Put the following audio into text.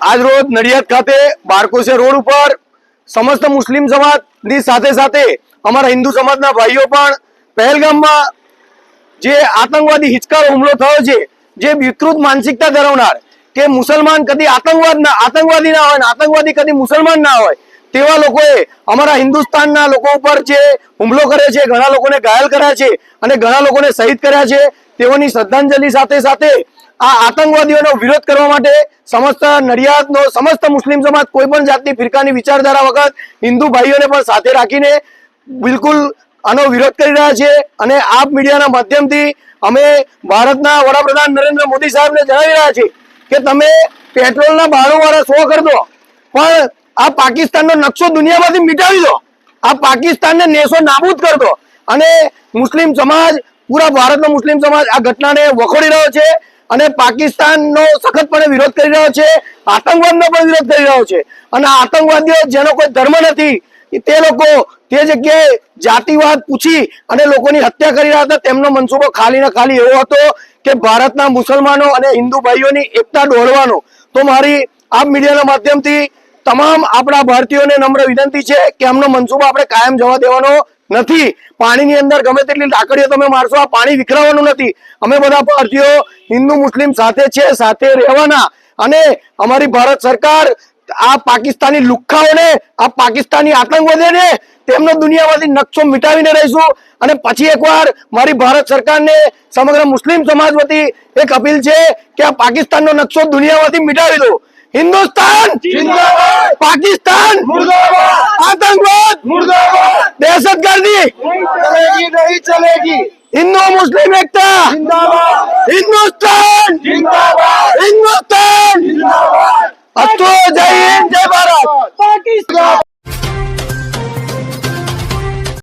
આજ રોજ નડિયાદ ખાતે બારકોસિયા રોડ ઉપર સમસ્ત મુસ્લિમ સમાજની સાથે સાથે અમારા હિન્દુ સમાજના ભાઈઓ પણ પહેલગામમાં જે આતંકવાદી હિચકારો હુમલો થયો છે, જે વિકૃત માનસિકતા ધરાવનાર કે મુસલમાન કદી આતંકવાદી ના હોય ને આતંકવાદી કદી મુસલમાન ના હોય તેવા લોકોએ અમારા હિન્દુસ્તાનના લોકો ઉપર જે હુમલો કર્યો છે, ઘણા લોકોને ઘાયલ કર્યા છે અને ઘણા લોકોને શહીદ કર્યા છે, તેઓની શ્રદ્ધાંજલિ સાથે સાથે આ આતંકવાદીઓનો વિરોધ કરવા માટે સમસ્ત નડિયાદનો સમસ્ત મુસ્લિમ સમાજ કોઈ પણ જાતની ફિરકાની વિચારધારા વગર હિન્દુ ભાઈઓને પણ સાથે રાખીને બિલકુલ આનો વિરોધ કરી રહ્યા છે। અને આપ મીડિયાના માધ્યમથી અમે ભારતના વડાપ્રધાન નરેન્દ્ર મોદી સાહેબને જણાવી રહ્યા છીએ કે તમે પેટ્રોલના ભાડોવાળા 100 કરી દો, પણ આ પાકિસ્તાનનો નકશો દુનિયામાંથી મિટાવી દો, આ પાકિસ્તાનને નેસો નાબૂદ કરી દો। અને મુસ્લિમ સમાજ, પૂરા ભારતનો મુસ્લિમ સમાજ આ ઘટનાને વખોડી રહ્યો છે અને પાકિસ્તાનનો સખતપણે વિરોધ કરી રહ્યો છે, આતંકવાદનો પણ વિરોધ કરી રહ્યો છે। અને આતંકવાદીઓ જેનો કોઈ ધર્મ નથી તે લોકો તે જગ્યાએ જાતિવાદ પૂછી અને લોકોની હત્યા કરી રહ્યા હતા। તેમનો મનસૂબો ખાલી ને ખાલી એવો હતો કે ભારતના મુસલમાનો અને હિન્દુ ભાઈઓની એકતા દોડવાનો। તો મારી આ મીડિયાના માધ્યમથી તમામ આપણા ભારતીયોને નમ્ર વિનંતી છે કે આમનો મનસૂબો આપણે કાયમ જવા દેવાનો નથી। પાણીની અંદર ગમે તેટલી લાકડીઓ તમે મારશો, આ પાણી વિખરાવાનું નથી। અમે બધા ભારતીયો હિન્દુ મુસ્લિમ સાથે છે, સાથે રહેવાના। અને અમારી ભારત સરકાર આ પાકિસ્તાની લુખ્ખાઓને, આ પાકિસ્તાની આતંકવાદીઓને તેમનો દુનિયામાંથી નકશો મિટાવીને રહીશું। અને પછી એકવાર મારી ભારત સરકારને સમગ્ર મુસ્લિમ સમાજ વતી એક અપીલ છે કે આ પાકિસ્તાનનો નકશો દુનિયામાંથી મિટાવી દો। हिंदुस्तान जिंदाबाद, पाकिस्तान मुर्दाबाद, आतंकवाद मुर्दाबाद, दहशतगर्दी चलेगी नहीं चलेगी, हिंदू मुस्लिम एकता जिंदाबाद, हिंदुस्तान जिंदाबाद।